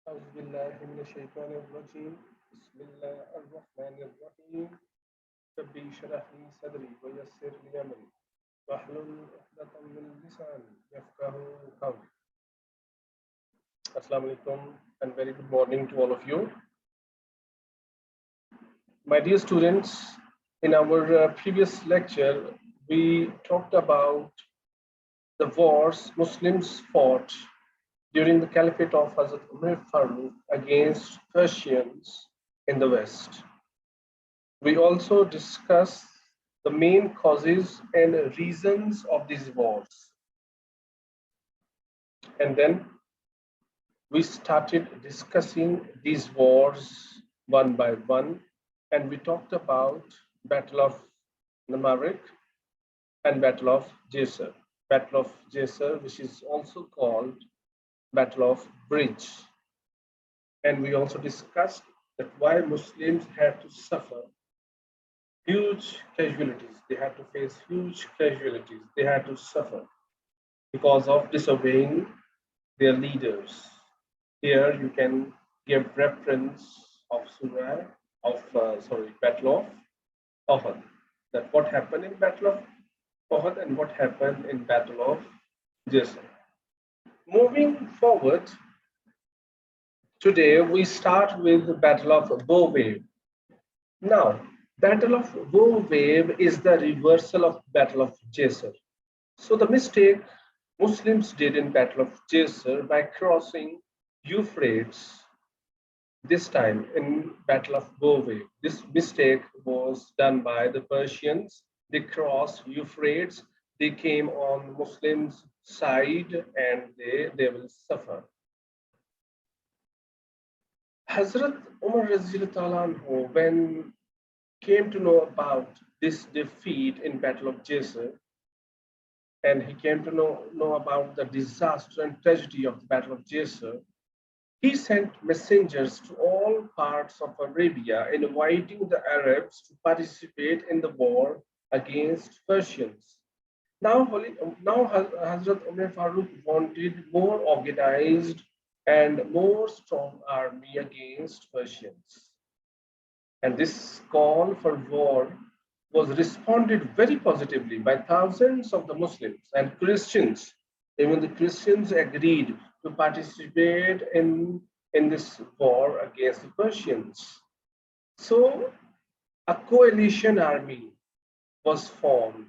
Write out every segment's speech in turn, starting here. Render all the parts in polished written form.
أعوذ بالله من الشيطان الرجيم بسم الله الرحمن الرحيم رب اشرح لي صدري ويسر لي أمري واحلل عقدة من لساني يفقهوا قولي. Assalamu alaikum and very good morning to all of you. My dear students, in our previous lecture, we talked about the wars Muslims fought during the Caliphate of Hazrat Umar Farooq against Persians in the West. We also discuss the main causes and reasons of these wars. And then we started discussing these wars one by one, and we talked about Battle of Namarik and Battle of Jisr. Battle of Jisr, which is also called Battle of Bridge. And we also discussed that why Muslims had to suffer huge casualties. They had to face huge casualties. They had to suffer because of disobeying their leaders. Here you can give reference of Surah of Battle of Uhud. That what happened in Battle of Uhud and what happened in Battle of Jisr. Moving forward, today we start with the Battle of Bow Wave. Now, Battle of Bow Wave is the reversal of Battle of Jisr. So the mistake Muslims did in Battle of Jisr by crossing Euphrates this time in Battle of Bow Wave. This mistake was done by the Persians. They crossed Euphrates. They came on Muslims' side and they will suffer. Hazrat Umar anhu, when came to know about this defeat in Battle of Jisr, and he came to know about the disaster and tragedy of the Battle of Jisr, he sent messengers to all parts of Arabia inviting the Arabs to participate in the war against Persians. Now Hazrat Umar Farooq wanted more organized and more strong army against Persians. And this call for war was responded very positively by thousands of the Muslims and Christians. Even the Christians agreed to participate in this war against the Persians. So a coalition army was formed.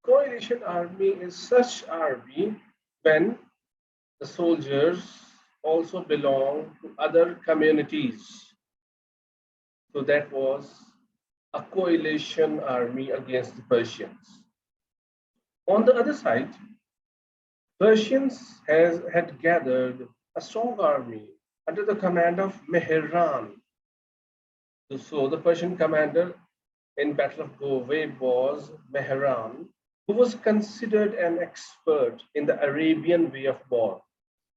Coalition army is such army when the soldiers also belong to other communities. So that was a coalition army against the Persians. On the other side, Persians had gathered a strong army under the command of Mehran. So the Persian commander in Battle of Gove was Mehran, who was considered an expert in the Arabian way of war.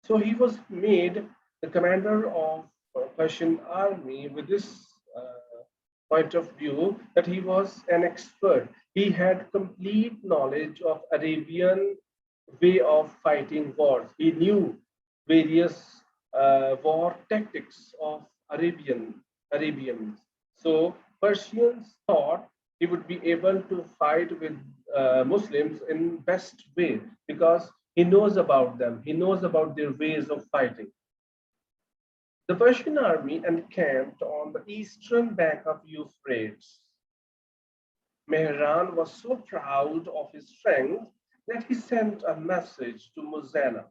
So he was made the commander of Persian army with this point of view that he was an expert. He had complete knowledge of Arabian way of fighting wars. He knew various war tactics of Arabians. So Persians thought he would be able to fight with Muslims in best way because he knows about them. He knows about their ways of fighting. The Persian army encamped on the eastern bank of Euphrates. Mehran was so proud of his strength that he sent a message to Muzana.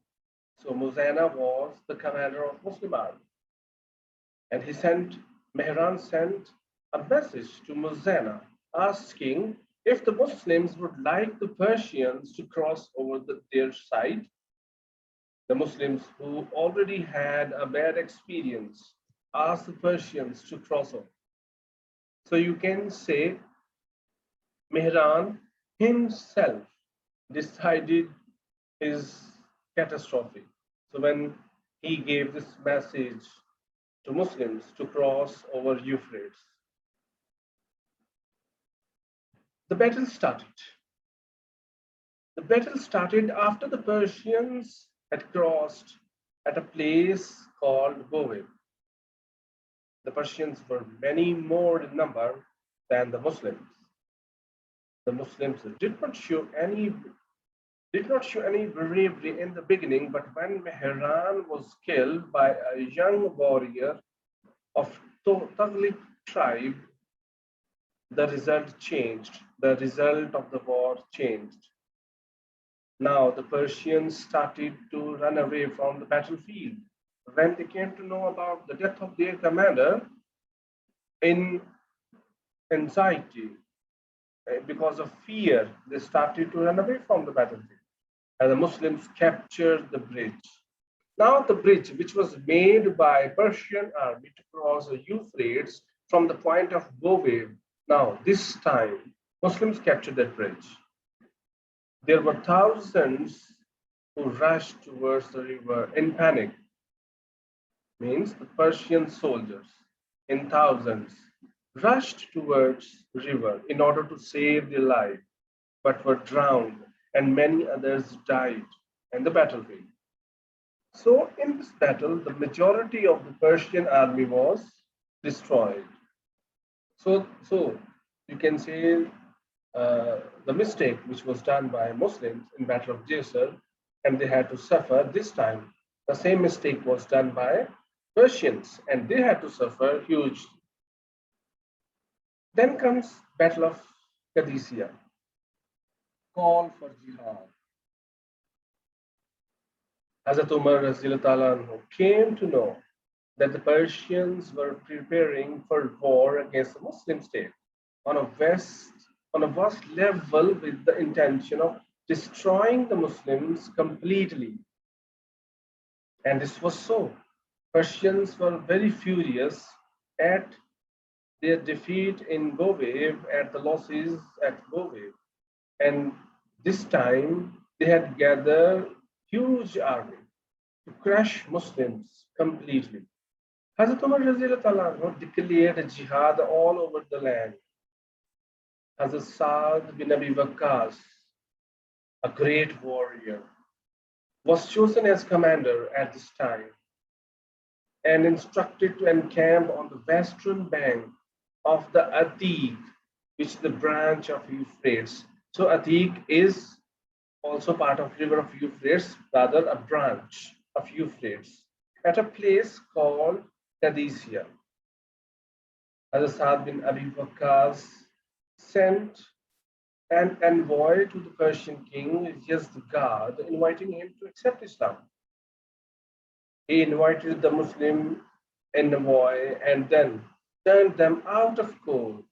So Muzana was the commander of Muslim army. And Mehran sent a message to Muzana asking if the Muslims would like the Persians to cross over their side. The Muslims who already had a bad experience asked the Persians to cross over. So you can say Mehran himself decided his catastrophe. So when he gave this message to Muslims to cross over Euphrates, the battle started. The battle started after the Persians had crossed at a place called Bove. The Persians were many more in number than the Muslims. The Muslims did not show any bravery in the beginning, but when Mehran was killed by a young warrior of Taghlib tribe, the result changed. The result of the war changed. Now the Persians started to run away from the battlefield. When they came to know about the death of their commander, in anxiety, because of fear, they started to run away from the battlefield. And the Muslims captured the bridge. Now the bridge, which was made by Persian army to cross the Euphrates from the point of Bove, now this time Muslims captured that bridge. There were thousands who rushed towards the river in panic. Means the Persian soldiers in thousands rushed towards the river in order to save their life, but were drowned, and many others died in the battlefield. So in this battle, the majority of the Persian army was destroyed. So you can say the mistake which was done by Muslims in Battle of Jisr, and they had to suffer this time. The same mistake was done by Persians, and they had to suffer huge. Then comes Battle of Qadisiyah, call for jihad. Hazrat Umar came to know that the Persians were preparing for war against the Muslim state on a vast level with the intention of destroying the Muslims completely. And this was so. Persians were very furious at their defeat in Bove, at the losses at Bove. And this time they had gathered huge army to crush Muslims completely. Hazrat Umar declared jihad all over the land. Hazrat Saad bin Abi Waqqas, a great warrior, was chosen as commander at this time and instructed to encamp on the western bank of the Atiq, which is the branch of Euphrates. So Atiq is also part of river of Euphrates, rather a branch of Euphrates, at a place called Qadisiyah. Hazrat Saad bin Abi Waqqas sent an envoy to the Persian king, Yazdgad, inviting him to accept Islam. He invited the Muslim envoy and then turned them out of court.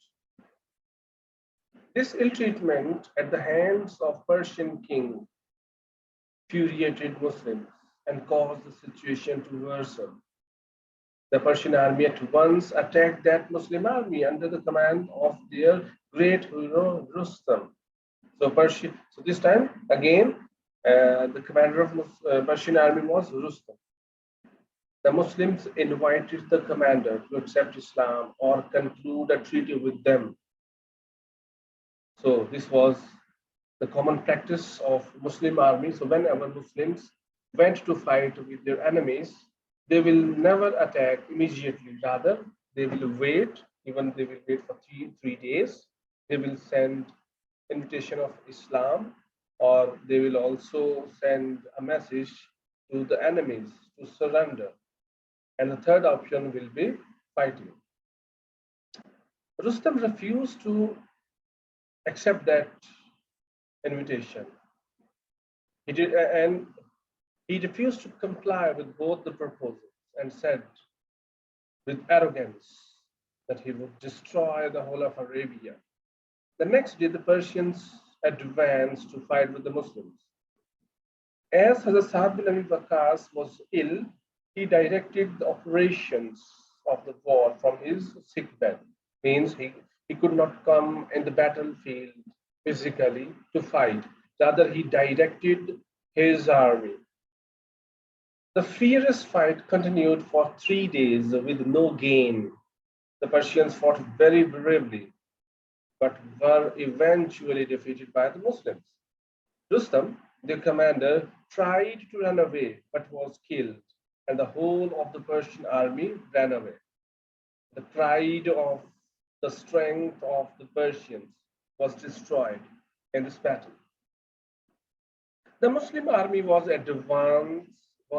This ill treatment at the hands of Persian king infuriated Muslims and caused the situation to worsen. The Persian army at once attacked that Muslim army under the command of their great hero Rustam. So this time again, the commander of Persian army was Rustam. The Muslims invited the commander to accept Islam or conclude a treaty with them. So this was the common practice of Muslim army. So whenever Muslims went to fight with their enemies, they will never attack immediately. Rather, they will wait, even they will wait for three days. They will send invitation of Islam, or they will also send a message to the enemies to surrender. And the third option will be fighting. Rustam refused to accept that invitation. He refused to comply with both the proposals and said with arrogance that he would destroy the whole of Arabia. The next day, the Persians advanced to fight with the Muslims. As Hazrat Saad bin Abi Waqqas was ill, he directed the operations of the war from his sick bed. Means he could not come in the battlefield physically to fight. Rather, he directed his army. The fierce fight continued for 3 days with no gain. The Persians fought very bravely, but were eventually defeated by the Muslims. Rustam, the commander, tried to run away but was killed. and the whole of the Persian army ran away. The pride of the strength of the Persians was destroyed in this battle. The Muslim army was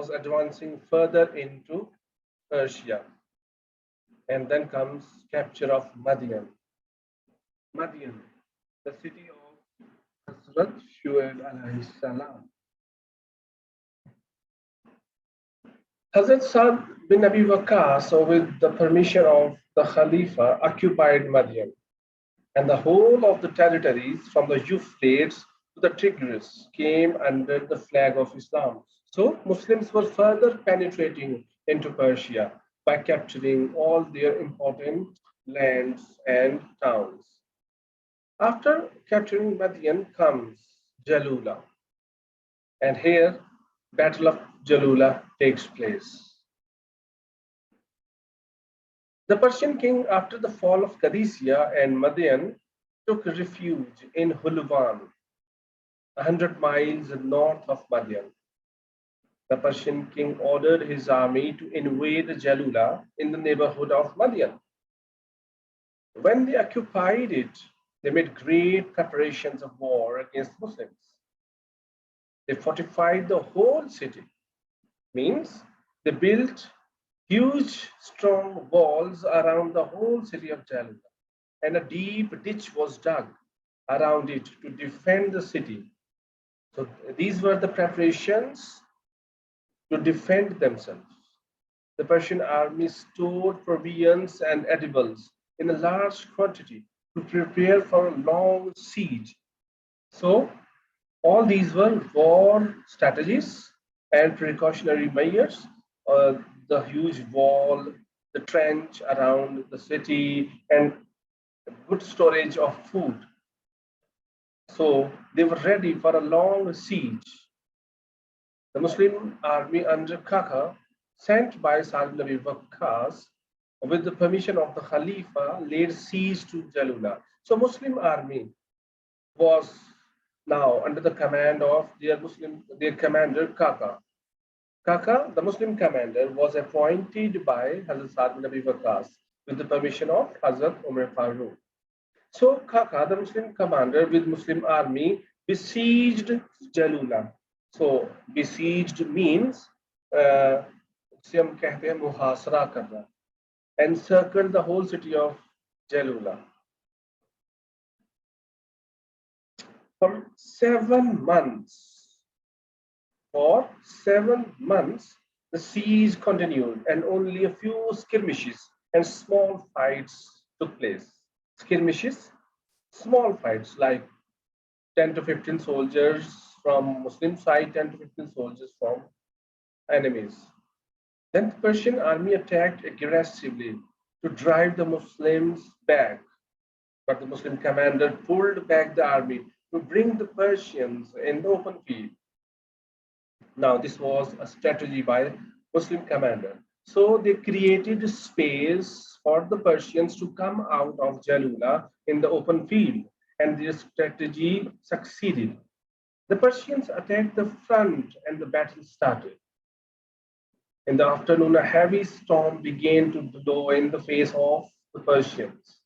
advancing further into Persia, and then comes capture of Madian. Madian, the city of Hazrat Shuaib alayhi salam. Hazrat Saad bin Abi Waqqas, with the permission of the Khalifa, occupied Madian, and the whole of the territories from the Euphrates to the Tigris came under the flag of Islam. So Muslims were further penetrating into Persia by capturing all their important lands and towns. After capturing Madian comes Jalula, and here Battle of Jalula takes place. The Persian king, after the fall of Qadisiyah and Madian, took refuge in Hulwan, 100 miles north of Madian. The Persian king ordered his army to invade Jalula in the neighborhood of Madian. When they occupied it, they made great preparations of war against Muslims. They fortified the whole city, means they built huge strong walls around the whole city of Jalula, and a deep ditch was dug around it to defend the city. So these were the preparations to defend themselves. The Persian army stored provisions and edibles in a large quantity to prepare for a long siege. So all these were war strategies and precautionary measures. The huge wall, the trench around the city, and good storage of food. So they were ready for a long siege. The Muslim army under Kaka, sent by Sa'd bin Abi Waqqas, with the permission of the Khalifa, laid siege to Jalula. So Muslim army was now under the command of their commander Kaka. Kaka, the Muslim commander, was appointed by Hazrat Sa'd bin Abi Waqqas with the permission of Hazrat Umar Farooq. So Kaka, the Muslim commander with Muslim army, besieged Jalula. So besieged means encircled the whole city of Jalula. For 7 months, the siege continued, and only a few skirmishes and small fights took place. Skirmishes, small fights like 10 to 15 soldiers from Muslim side, 10 to 15 soldiers from enemies. Then the Persian army attacked aggressively to drive the Muslims back, but the Muslim commander pulled back the army to bring the Persians in the open field. Now, this was a strategy by Muslim commander. So they created space for the Persians to come out of Jalula in the open field, and their strategy succeeded. The Persians attacked the front and the battle started. In the afternoon, a heavy storm began to blow in the face of the Persians.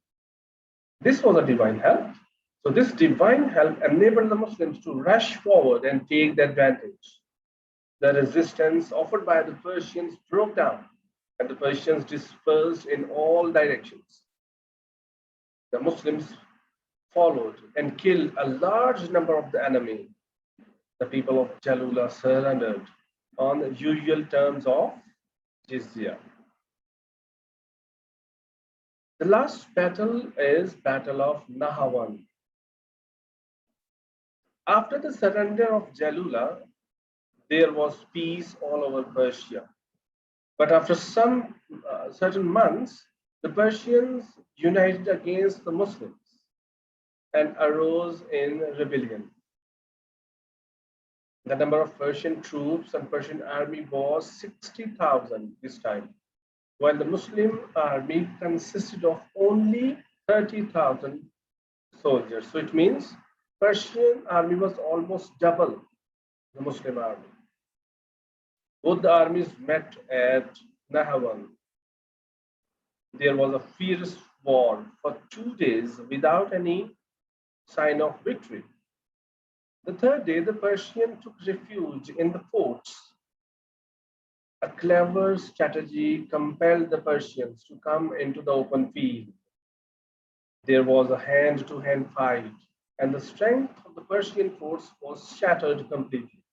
This was a divine help. So this divine help enabled the Muslims to rush forward and take the advantage. The resistance offered by the Persians broke down, and the Persians dispersed in all directions. The Muslims followed and killed a large number of the enemy. The people of Jalula surrendered on the usual terms of jizya. The last battle is Battle of Nahawan. After the surrender of Jalula, there was peace all over Persia. But after some certain months, the Persians united against the Muslims and arose in rebellion. The number of Persian troops and Persian army was 60,000 this time, while the Muslim army consisted of only 30,000 soldiers. So it means Persian army was almost double the Muslim army. Both the armies met at Nahawan. There was a fierce war for 2 days without any sign of victory. The third day, the Persian took refuge in the forts. A clever strategy compelled the Persians to come into the open field. There was a hand to hand fight, and the strength of the Persian force was shattered completely.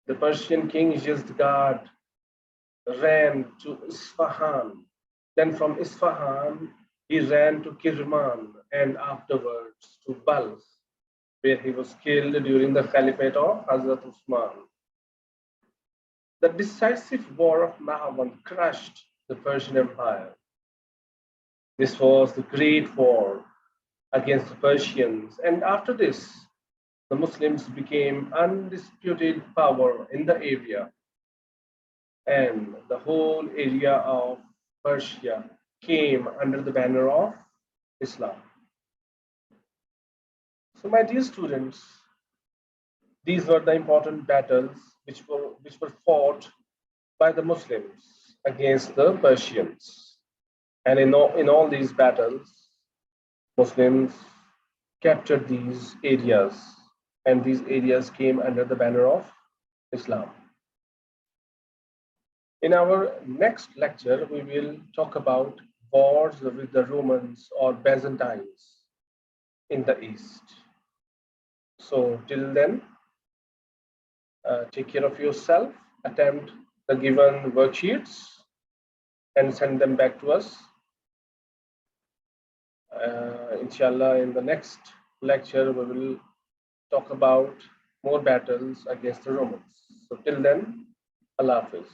The Persian king Yezdgard ran to Isfahan. Then from Isfahan, he ran to Kirman and afterwards to Balkh, where he was killed during the caliphate of Hazrat Usman. The decisive war of Nahawan crushed the Persian Empire. This was the Great War against the Persians, and after this, the Muslims became undisputed power in the area, and the whole area of Persia came under the banner of Islam. So, my dear students, these were the important battles which were fought by the Muslims against the Persians. And in all these battles, Muslims captured these areas, and these areas came under the banner of Islam. In our next lecture, we will talk about wars with the Romans or Byzantines in the East. So, till then, take care of yourself, attempt the given worksheets, and send them back to us. Inshallah, in the next lecture, we will talk about more battles against the Romans. So, till then, Allah Hafiz.